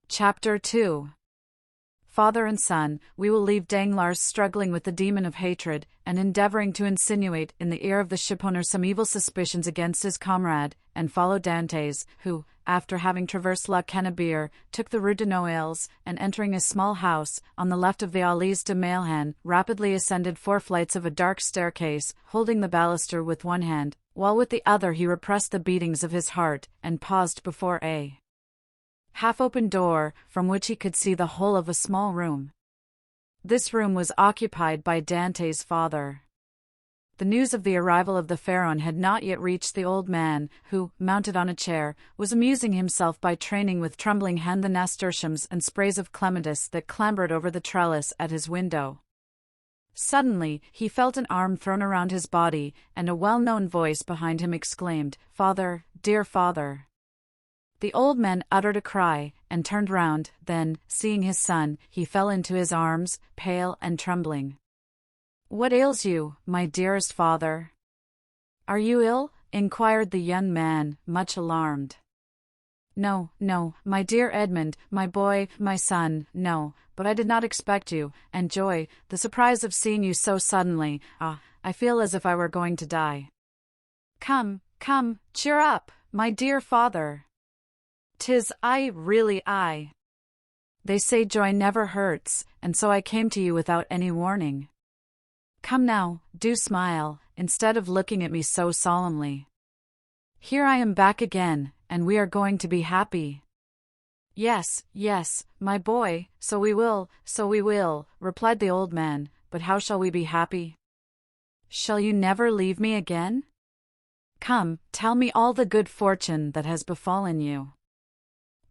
Chapter 2. Father and son, we will leave Danglars struggling with the demon of hatred, and endeavoring to insinuate in the ear of the shipowner some evil suspicions against his comrade, and follow Dantès, who, after having traversed La Canebière, took the Rue de Noailles, and entering a small house, on the left of the Allées de Mailhan, rapidly ascended 4 flights of a dark staircase, holding the baluster with one hand, while with the other he repressed the beatings of his heart, and paused before a half-open door, from which he could see the whole of a small room. This room was occupied by Dantès' father. The news of the arrival of the Pharaon had not yet reached the old man, who, mounted on a chair, was amusing himself by training with trembling hand the nasturtiums and sprays of clematis that clambered over the trellis at his window. Suddenly, he felt an arm thrown around his body, and a well-known voice behind him exclaimed, "Father, dear father!" The old man uttered a cry, and turned round. Then, seeing his son, he fell into his arms, pale and trembling. "What ails you, my dearest father? Are you ill?" inquired the young man, much alarmed. "No, no, my dear Edmond, my boy, my son, no, but I did not expect you, and joy, the surprise of seeing you so suddenly, I feel as if I were going to die." "Come, come, cheer up, my dear father. 'Tis I, really I. They say joy never hurts, and so I came to you without any warning. Come now, do smile, instead of looking at me so solemnly. Here I am back again, and we are going to be happy." "Yes, yes, my boy, so we will, replied the old man, "but how shall we be happy? Shall you never leave me again? Come, tell me all the good fortune that has befallen you."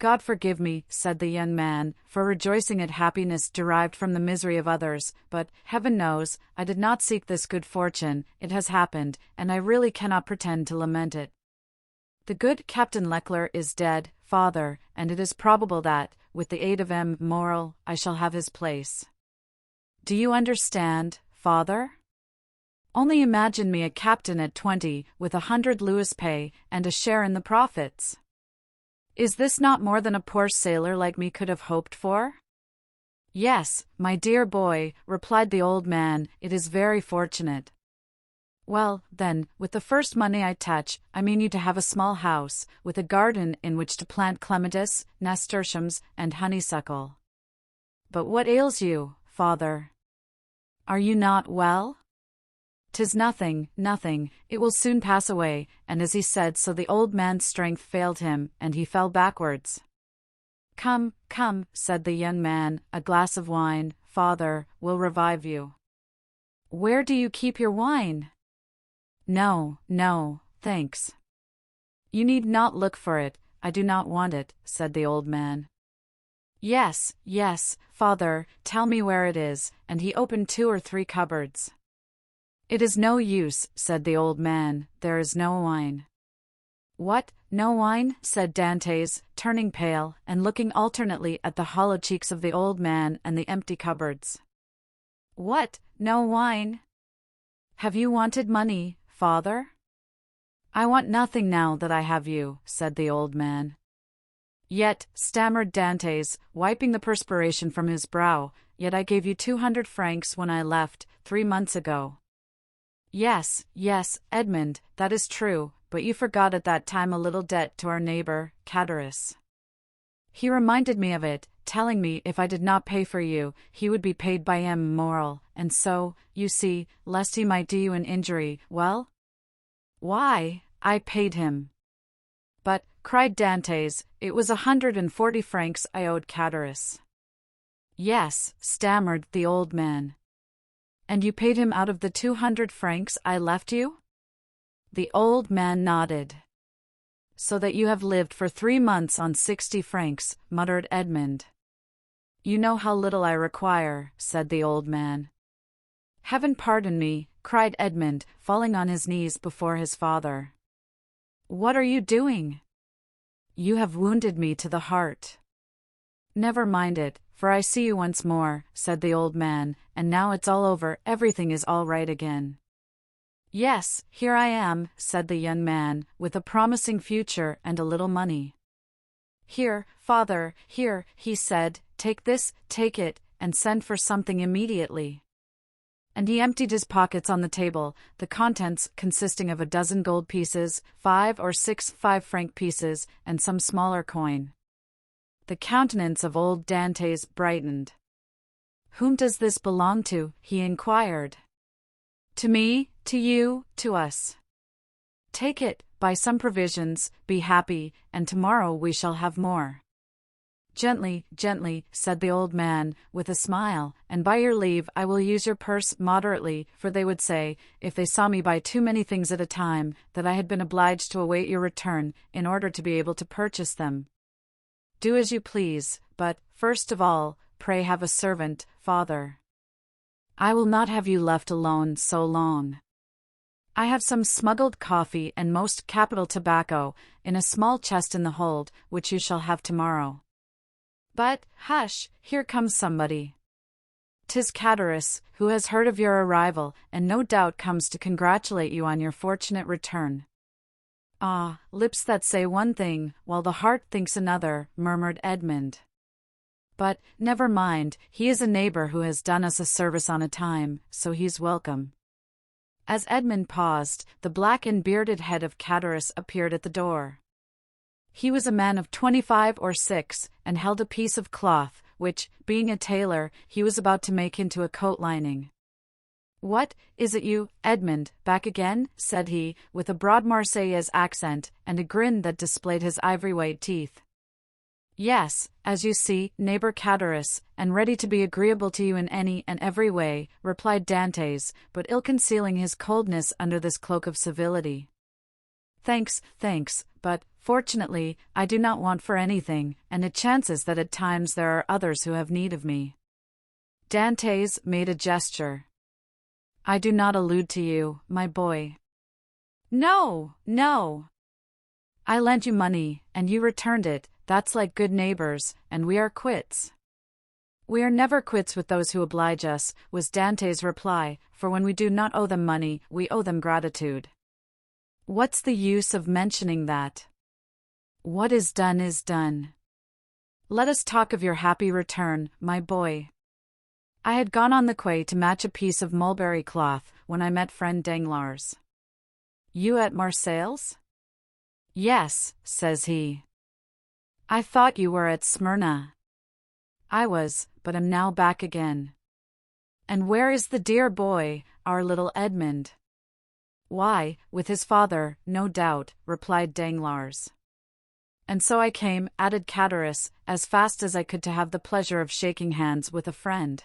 "God forgive me," said the young man, "for rejoicing at happiness derived from the misery of others, but, heaven knows, I did not seek this good fortune, it has happened, and I really cannot pretend to lament it. The good Captain Leclerc is dead, father, and it is probable that, with the aid of M. Morrel, I shall have his place. Do you understand, father? Only imagine me a captain at 20, with 100 louis pay, and a share in the profits. Is this not more than a poor sailor like me could have hoped for?" "Yes, my dear boy," replied the old man, "it is very fortunate." "Well, then, with the first money I touch, I mean you to have a small house, with a garden in which to plant clematis, nasturtiums, and honeysuckle. But what ails you, father? Are you not well?" "'Tis nothing, nothing, it will soon pass away," and as he said so the old man's strength failed him, and he fell backwards. "Come, come," said the young man, "a glass of wine, father, will revive you." "Where do you keep your wine?" "No, no, thanks. You need not look for it, I do not want it," said the old man. "Yes, yes, father, tell me where it is," and he opened 2 or 3 cupboards. "It is no use," said the old man, "there is no wine." "What, no wine?" said Dantès, turning pale, and looking alternately at the hollow cheeks of the old man and the empty cupboards. "What, no wine? Have you wanted money, father?" "I want nothing now that I have you," said the old man. "Yet," stammered Dantès, wiping the perspiration from his brow, "yet I gave you 200 francs when I left, 3 months ago." "Yes, yes, Edmond, that is true, but you forgot at that time a little debt to our neighbor, Cadaris. He reminded me of it, telling me if I did not pay for you, he would be paid by M. Morrel, and so, you see, lest he might do you an injury, well? Why, I paid him." "But," cried Dantès, "it was 140 francs I owed Cadaris." "Yes," stammered the old man. "And you paid him out of the 200 francs I left you?" The old man nodded. "So that you have lived for 3 months on 60 francs, muttered Edmond. "You know how little I require," said the old man. "Heaven pardon me," cried Edmond, falling on his knees before his father. "What are you doing? You have wounded me to the heart." "Never mind it, for I see you once more," said the old man, "and now it's all over, everything is all right again." "Yes, here I am," said the young man, "with a promising future and a little money." Here, father, here, he said, take this, take it, and send for something immediately. And he emptied his pockets on the table, the contents consisting of a dozen gold pieces, 5 or 6 5-franc pieces, and some smaller coin. The countenance of old Dantes brightened. Whom does this belong to? He inquired. To me, to you, to us. Take it, buy some provisions, be happy, and tomorrow we shall have more. Gently, gently, said the old man, with a smile, and by your leave I will use your purse moderately, for they would say, if they saw me buy too many things at a time, that I had been obliged to await your return, in order to be able to purchase them. Do as you please, but, first of all, pray have a servant, father. I will not have you left alone so long. I have some smuggled coffee and most capital tobacco, in a small chest in the hold, which you shall have tomorrow. But, hush, here comes somebody. 'Tis Catharus, who has heard of your arrival, and no doubt comes to congratulate you on your fortunate return. Ah, lips that say one thing, while the heart thinks another, murmured Edmund. But, never mind, he is a neighbor who has done us a service on a time, so he's welcome. As Edmund paused, the black and bearded head of Catharus appeared at the door. He was a man of 25 or 6, and held a piece of cloth, which, being a tailor, he was about to make into a coat lining. What, is it you, Edmund, back again? Said he, with a broad Marseillaise accent, and a grin that displayed his ivory-white teeth. Yes, as you see, neighbor Catharus, and ready to be agreeable to you in any and every way, replied Dantes, but ill concealing his coldness under this cloak of civility. Thanks, but, fortunately, I do not want for anything, and it chances that at times there are others who have need of me. Dantes made a gesture. I do not allude to you, my boy. No, no. I lent you money, and you returned it, that's like good neighbors, and we are quits. We are never quits with those who oblige us, was Dantes' reply, for when we do not owe them money, we owe them gratitude. What's the use of mentioning that? What is done is done. Let us talk of your happy return, my boy. I had gone on the quay to match a piece of mulberry cloth, when I met friend Danglars. You at Marseilles? Yes, says he. I thought you were at Smyrna. I was, but am now back again. And where is the dear boy, our little Edmund? Why, with his father, no doubt, replied Danglars. And so I came, added Catharus, as fast as I could to have the pleasure of shaking hands with a friend.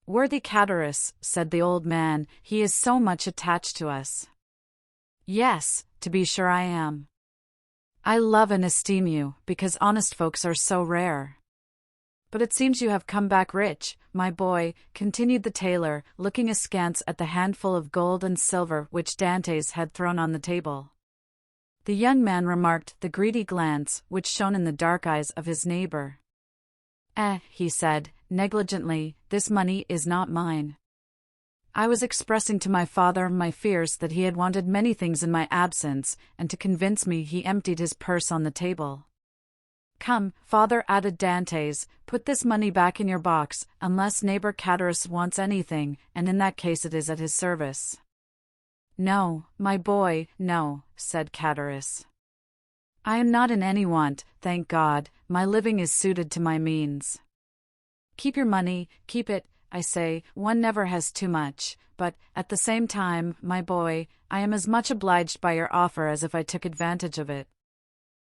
Worthy Catharus, said the old man, he is so much attached to us. Yes, to be sure I am. I love and esteem you, because honest folks are so rare. But it seems you have come back rich, my boy, continued the tailor, looking askance at the handful of gold and silver which Dantes had thrown on the table. The young man remarked the greedy glance which shone in the dark eyes of his neighbor. He said, negligently, this money is not mine. I was expressing to my father my fears that he had wanted many things in my absence, and to convince me he emptied his purse on the table. Come, father, added Dantes, put this money back in your box, unless neighbor Catharus wants anything, and in that case it is at his service. No, my boy, no, said Catharus. I am not in any want, thank God, my living is suited to my means. Keep your money, keep it, I say, one never has too much, but, at the same time, my boy, I am as much obliged by your offer as if I took advantage of it.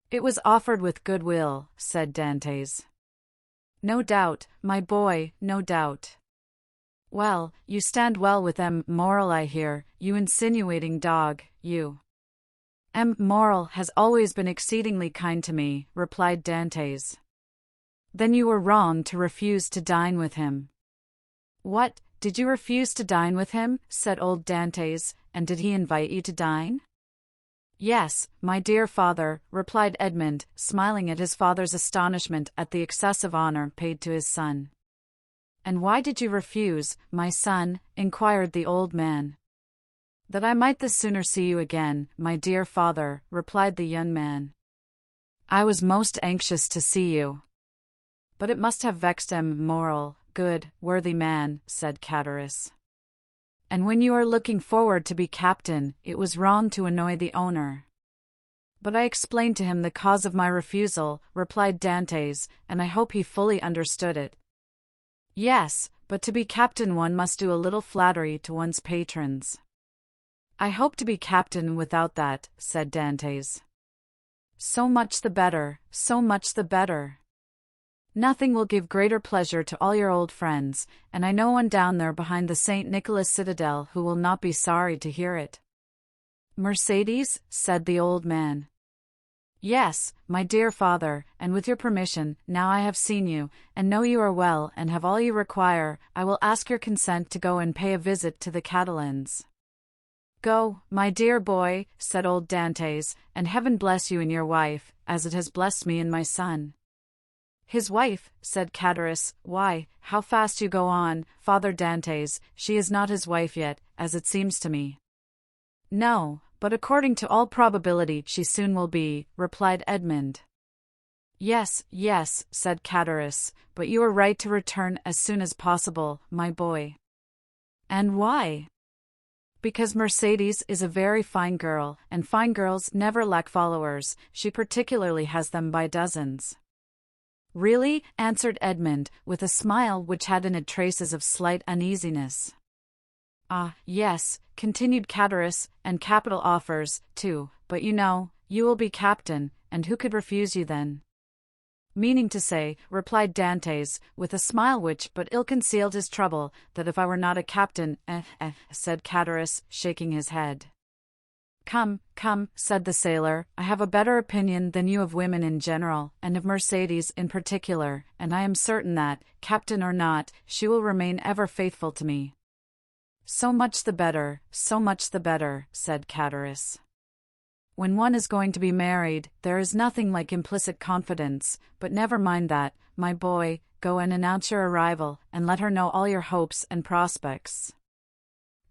It was offered with good will, said Dantes. No doubt, my boy, no doubt. Well, you stand well with M. Morel, I hear, you insinuating dog, you. M. Morel has always been exceedingly kind to me, replied Dantes. Then you were wrong to refuse to dine with him. What, did you refuse to dine with him? Said old Dantes, and did he invite you to dine? Yes, my dear father, replied Edmund, smiling at his father's astonishment at the excessive honor paid to his son. And why did you refuse, my son? Inquired the old man. That I might the sooner see you again, my dear father, replied the young man. I was most anxious to see you. But it must have vexed moral, good, worthy man, said Chatteris. And when you are looking forward to be captain, it was wrong to annoy the owner. But I explained to him the cause of my refusal, replied Dantes, and I hope he fully understood it. Yes, but to be captain one must do a little flattery to one's patrons. I hope to be captain without that, said Dantes. So much the better, so much the better. Nothing will give greater pleasure to all your old friends, and I know one down there behind the St. Nicholas Citadel who will not be sorry to hear it. Mercedes, said the old man. Yes, my dear father, and with your permission, now I have seen you, and know you are well and have all you require, I will ask your consent to go and pay a visit to the Catalans. Go, my dear boy, said old Dantes, and heaven bless you and your wife, as it has blessed me and my son. His wife, said Chatteris, why, how fast you go on, Father Dantes, she is not his wife yet, as it seems to me. No, but according to all probability she soon will be, replied Edmund. Yes, yes, said Chatteris, but you are right to return as soon as possible, my boy. And why? Because Mercedes is a very fine girl, and fine girls never lack followers, she particularly has them by dozens. Really? Answered Edmund, with a smile which had in it traces of slight uneasiness. Ah, yes, continued Chatteris, and capital offers, too, but you know, you will be captain, and who could refuse you then? Meaning to say, replied Dantes, with a smile which but ill concealed his trouble, that if I were not a captain, said Chatteris, shaking his head. Come, come, said the sailor, I have a better opinion than you of women in general, and of Mercedes in particular, and I am certain that, captain or not, she will remain ever faithful to me. So much the better, said Chatteris. When one is going to be married, there is nothing like implicit confidence, but never mind that, my boy, go and announce your arrival, and let her know all your hopes and prospects.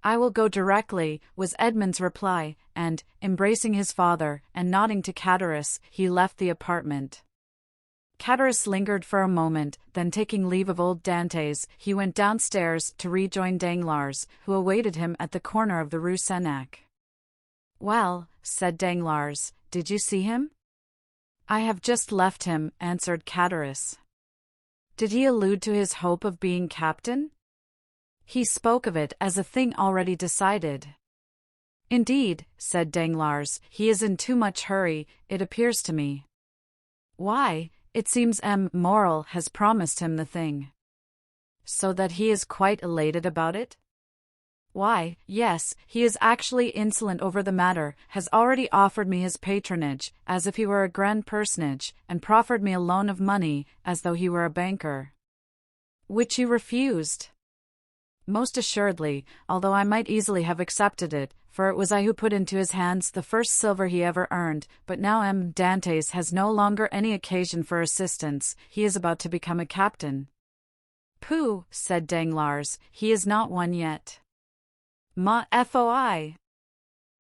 I will go directly, was Edmund's reply, and, embracing his father, and nodding to Chatteris, he left the apartment. Chatteris lingered for a moment, then taking leave of old Dantes, he went downstairs to rejoin Danglars, who awaited him at the corner of the Rue Senac. Well, said Danglars, did you see him? I have just left him, answered Chatteris. Did he allude to his hope of being captain? He spoke of it as a thing already decided. Indeed, said Danglars, he is in too much hurry, it appears to me. Why, it seems Morel has promised him the thing. So that he is quite elated about it? Why, yes, he is actually insolent over the matter, has already offered me his patronage, as if he were a grand personage, and proffered me a loan of money, as though he were a banker. Which you refused? Most assuredly, although I might easily have accepted it, for it was I who put into his hands the first silver he ever earned, but now Dantes has no longer any occasion for assistance, he is about to become a captain. Pooh, said Danglars, he is not one yet. Ma foi.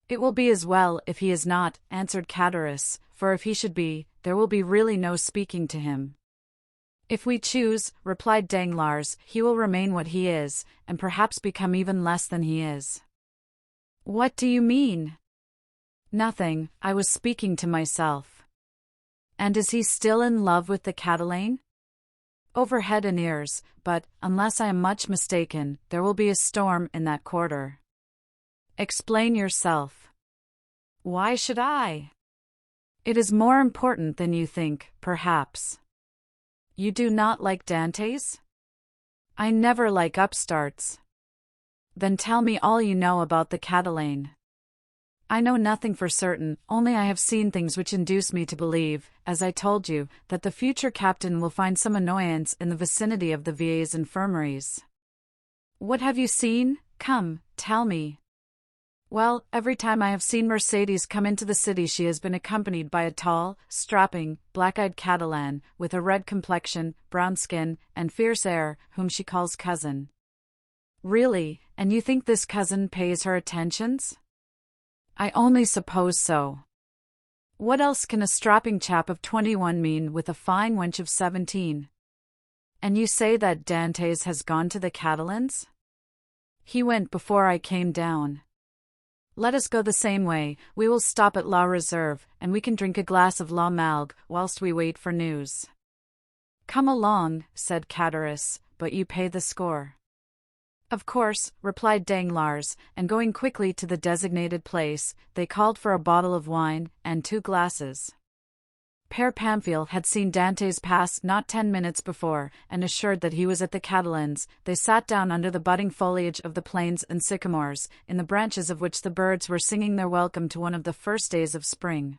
It will be as well if he is not, answered Chatteris, for if he should be, there will be really no speaking to him. If we choose, replied Danglars, he will remain what he is, and perhaps become even less than he is. What do you mean? Nothing, I was speaking to myself. And is he still in love with the Catalane? Over head and ears, but, unless I am much mistaken, there will be a storm in that quarter. Explain yourself. Why should I? It is more important than you think, perhaps. You do not like Dantes? I never like upstarts. Then tell me all you know about the Catalane. I know nothing for certain, only I have seen things which induce me to believe, as I told you, that the future captain will find some annoyance in the vicinity of the Vieilles infirmaries. What have you seen? Come, tell me. Well, every time I have seen Mercedes come into the city she has been accompanied by a tall, strapping, black-eyed Catalan, with a red complexion, brown skin, and fierce air, whom she calls cousin. Really, and you think this cousin pays her attentions? I only suppose so. What else can a strapping chap of 21 mean with a fine wench of 17? And you say that Dantes has gone to the Catalans? He went before I came down. Let us go the same way. We will stop at La Reserve, and we can drink a glass of La Malgue whilst we wait for news. Come along, said Cadaris, but you pay the score. Of course, replied Danglars, and going quickly to the designated place, they called for a bottle of wine and 2 glasses. Père Pamphile had seen Dantes pass not 10 minutes before, and assured that he was at the Catalans, they sat down under the budding foliage of the planes and sycamores, in the branches of which the birds were singing their welcome to one of the first days of spring.